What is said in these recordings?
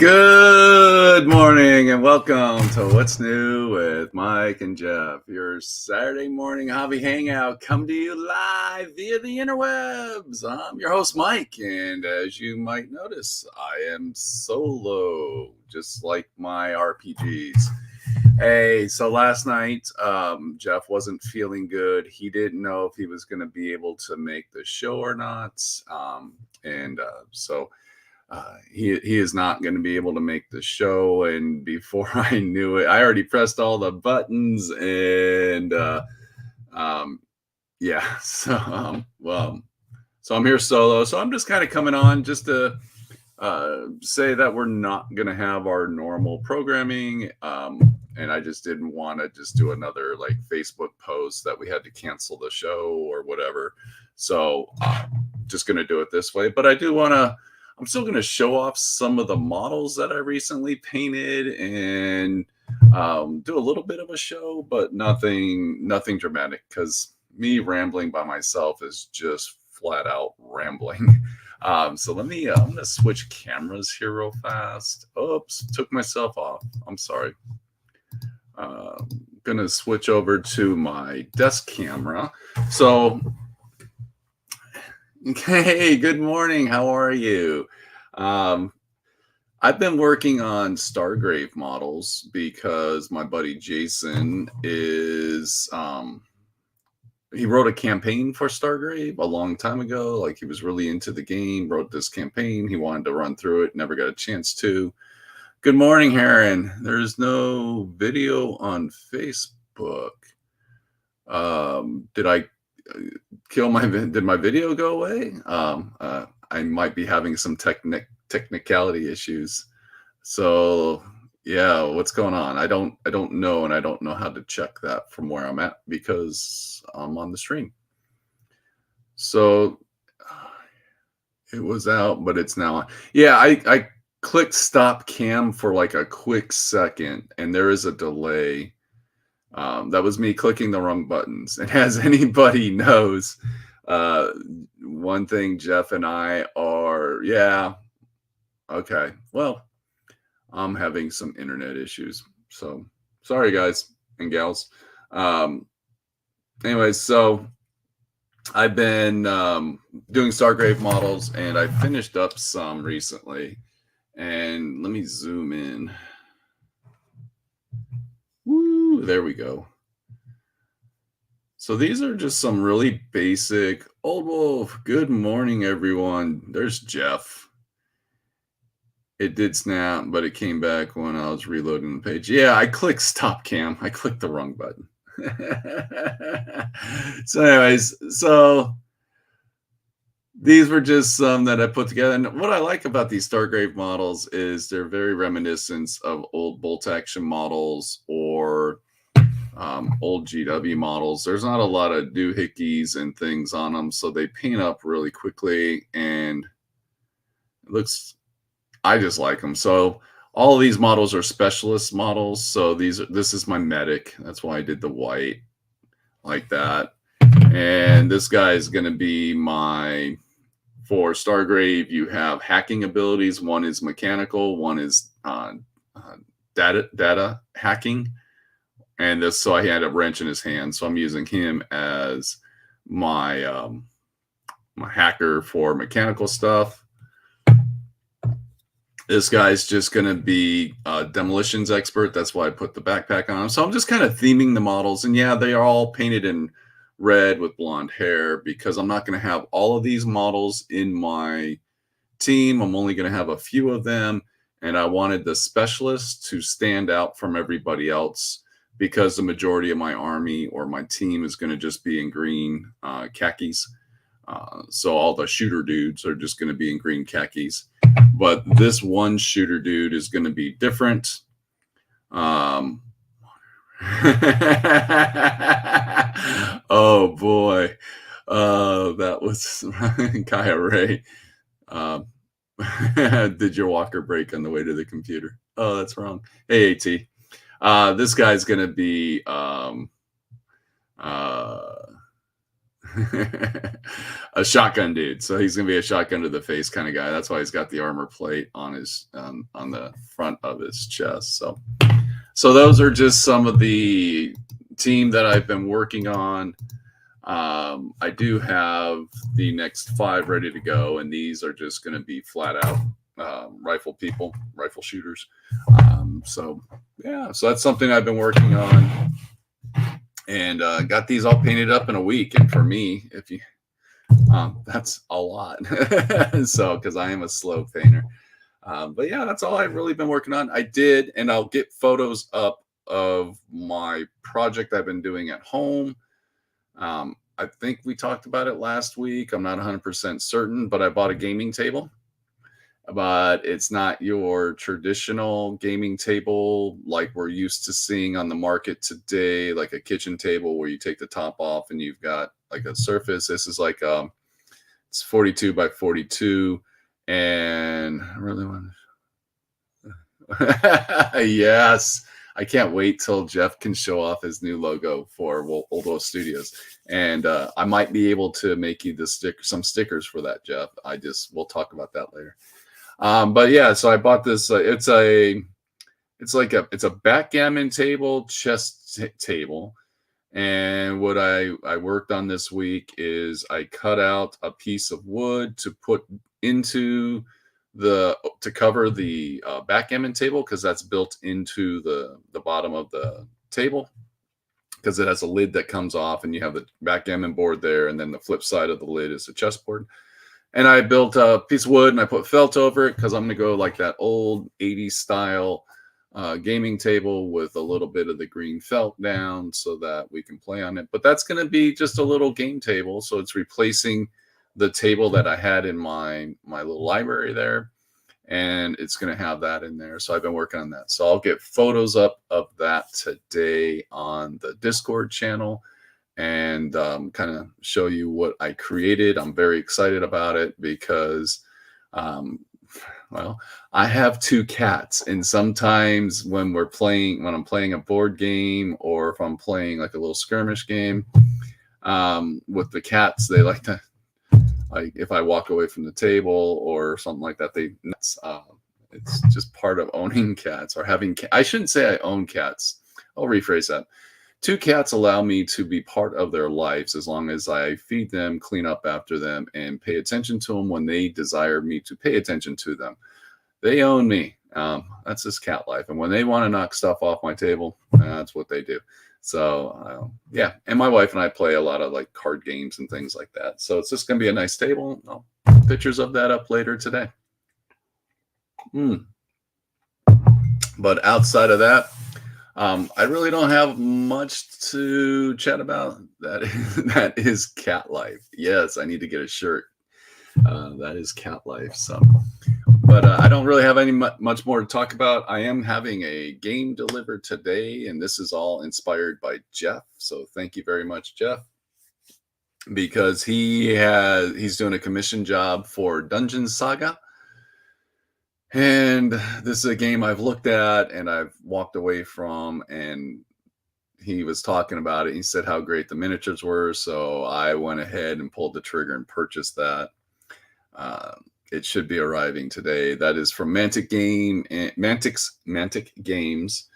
Good morning and welcome to What's New with Mike and Jeff, your Saturday morning hobby hangout come to you live via the interwebs. I'm your host, Mike, and as you might notice, I am solo, just like my RPGs. Hey, so last night, Jeff wasn't feeling good. He didn't know if he was going to be able to make the show or not. He is not going to be able to make the show. And before I knew it, I already pressed all the buttons and yeah. So I'm here solo. So I'm just kind of coming on just to say that we're not going to have our normal programming. And I just didn't want to just do another like Facebook post that we had to cancel the show or whatever. So just going to do it this way. But I'm still going to show off some of the models that I recently painted and do a little bit of a show, but nothing dramatic, because me rambling by myself is just flat out rambling. So I'm going to switch cameras here real fast. Oops, took myself off. I'm sorry. Going to switch over to my desk camera. So hey, good morning. How are you? I've been working on Stargrave models because my buddy Jason is he wrote a campaign for Stargrave a long time ago. Like, he was really into the game, wrote this campaign. He wanted to run through it, never got a chance to. Good morning, Heron. There's no video on Facebook. Did I did my video go away? I might be having some technicality issues. So yeah, what's going on? I don't know, and I don't know how to check that from where I'm at because I'm on the stream. So it was out, but it's now on. Yeah, I clicked stop cam for like a quick second, and there is a delay. That was me clicking the wrong buttons. And as anybody knows, one thing Jeff and I are, yeah, okay, well, I'm having some internet issues. So sorry, guys and gals. Anyways, so I've been doing Stargrave models, and I finished up some recently. And let me zoom in. Woo, there we go. So these are just some really basic. Old Wolf, good morning, everyone. There's Jeff. It did snap, but it came back when I was reloading the page. Yeah, I clicked stop cam. I clicked the wrong button. So anyways, so these were just some that I put together. And what I like about these Stargrave models is they're very reminiscent of old bolt action models or old GW models. There's not a lot of doohickeys and things on them, so they paint up really quickly, and it looks, I just like them. So all of these models are specialist models. So this is my medic. That's why I did the white like that. And this guy is going to be my, for Stargrave, you have hacking abilities. One is mechanical, one is data hacking. And this, so I had a wrench in his hand. So I'm using him as my my hacker for mechanical stuff. This guy's just going to be a demolitions expert. That's why I put the backpack on him. So I'm just kind of theming the models. And yeah, they are all painted in red with blonde hair because I'm not going to have all of these models in my team. I'm only going to have a few of them. And I wanted the specialists to stand out from everybody else because the majority of my army or my team is going to just be in green khakis. So all the shooter dudes are just going to be in green khakis. But this one shooter dude is going to be different. Oh boy, that was Kaya Ray. Did your walker break on the way to the computer? Oh, that's wrong. Hey, AT. This guy's going to be A shotgun dude. So he's gonna be a shotgun to the face kind of guy. That's why he's got the armor plate on his on the front of his chest. So those are just some of the team that I've been working on. I do have the next 5 ready to go, and these are just going to be flat out rifle people, rifle shooters. So yeah, so that's something I've been working on, and got these all painted up in a week. And for me, if you that's a lot. So because I am a slow painter. But yeah, that's all I've really been working on. I did, and I'll get photos up of my project I've been doing at home. I think we talked about it last week. I'm not 100% certain, but I bought a gaming table. But it's not your traditional gaming table like we're used to seeing on the market today, like a kitchen table where you take the top off and you've got like a surface. This is like it's 42 by 42, and I really want yes, I can't wait till Jeff can show off his new logo for Old Wolf Studios, and I might be able to make you some stickers for that, Jeff. We'll talk about that later. But yeah, so I bought this. It's a backgammon table, chess table. And what I worked on this week is I cut out a piece of wood to put into to cover the backgammon table, because that's built into the bottom of the table, because it has a lid that comes off, and you have the backgammon board there, and then the flip side of the lid is the chessboard. And I built a piece of wood and I put felt over it, because I'm going to go like that old 80s style gaming table with a little bit of the green felt down so that we can play on it. But that's going to be just a little game table. So it's replacing the table that I had in my little library there. And it's going to have that in there. So I've been working on that. So I'll get photos up of that today on the Discord channel, and kind of show you what I created. I'm very excited about it because, well, I have 2 cats, and sometimes when I'm playing a board game, or if I'm playing like a little skirmish game with the cats, they like to, like if I walk away from the table or something like that, it's just part of owning cats, or having I shouldn't say I own cats. I'll rephrase that. 2 cats allow me to be part of their lives as long as I feed them, clean up after them, and pay attention to them when they desire me to pay attention to them. They own me. That's just cat life. And when they want to knock stuff off my table, that's what they do. So yeah, and my wife and I play a lot of like card games and things like that. So it's just going to be a nice table. I'll put pictures of that up later today. But outside of that, I really don't have much to chat about. That is cat life. Yes, I need to get a shirt. That is cat life. So, but I don't really have much more to talk about. I am having a game delivered today, and this is all inspired by Jeff. So thank you very much, Jeff, because he's doing a commission job for Dungeon Saga. And this is a game I've looked at and I've walked away from, and he was talking about it. He said how great the miniatures were. So I went ahead and pulled the trigger and purchased that. It should be arriving today. That is from Mantic Games.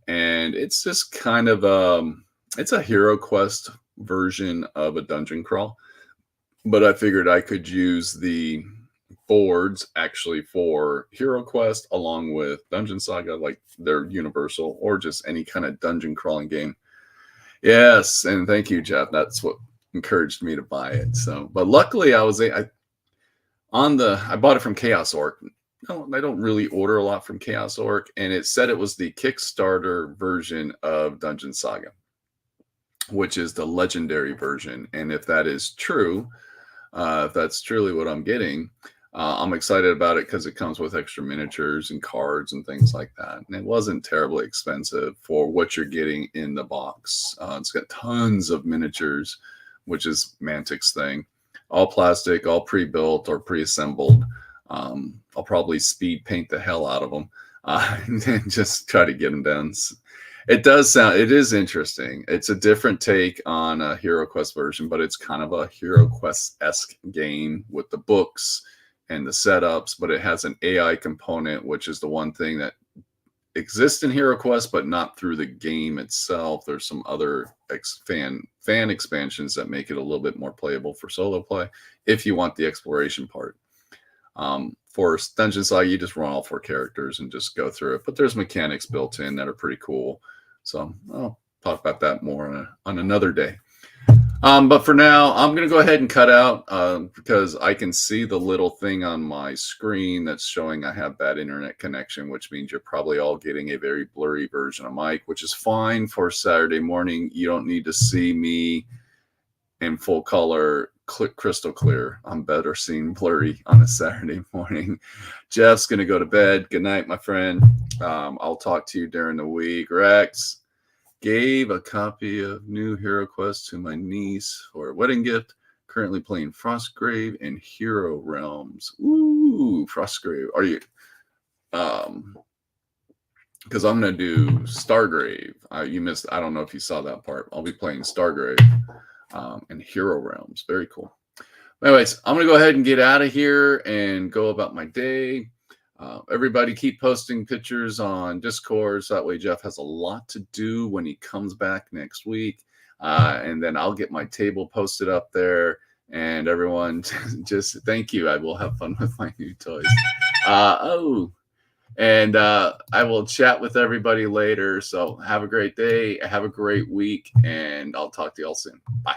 And it's just kind of, it's a Hero Quest version of a dungeon crawl. But I figured I could use the boards actually for Hero Quest along with Dungeon Saga, like they're universal, or just any kind of dungeon crawling game. Yes, and thank you, Jeff. That's what encouraged me to buy it. So, but luckily I bought it from Chaos Orc. No, I don't really order a lot from Chaos Orc, and it said it was the Kickstarter version of Dungeon Saga, which is the legendary version. And if that is true, if that's truly what I'm getting, I'm excited about it because it comes with extra miniatures and cards and things like that. And it wasn't terribly expensive for what you're getting in the box. It's got tons of miniatures, which is Mantic's thing. All plastic, all pre-built or pre-assembled. I'll probably speed paint the hell out of them and just try to get them done. It does sound it is interesting. It's a different take on a Hero Quest version, but it's kind of a Hero Quest-esque game with the books and the setups, but it has an AI component, which is the one thing that exists in Hero Quest, but not through the game itself. There's some other fan expansions that make it a little bit more playable for solo play if you want the exploration part. For Dungeon Saga, you just run all four characters and just go through it. But there's mechanics built in that are pretty cool. So I'll talk about that more on another day. But for now, I'm going to go ahead and cut out because I can see the little thing on my screen that's showing I have bad internet connection, which means you're probably all getting a very blurry version of Mike, which is fine for Saturday morning. You don't need to see me in full color, crystal clear. I'm better seeing blurry on a Saturday morning. Jeff's going to go to bed. Good night, my friend. I'll talk to you during the week. Rex gave a copy of New Hero Quest to my niece for a wedding gift. Currently playing Frostgrave and Hero Realms. Ooh, Frostgrave. Are you? Because I'm going to do Stargrave. You missed. I don't know if you saw that part. I'll be playing Stargrave and Hero Realms. Very cool. Anyways, I'm going to go ahead and get out of here and go about my day. Everybody keep posting pictures on Discord. So that way Jeff has a lot to do when he comes back next week. And then I'll get my table posted up there. And everyone, just thank you. I will have fun with my new toys. And I will chat with everybody later. So have a great day. Have a great week. And I'll talk to y'all soon. Bye.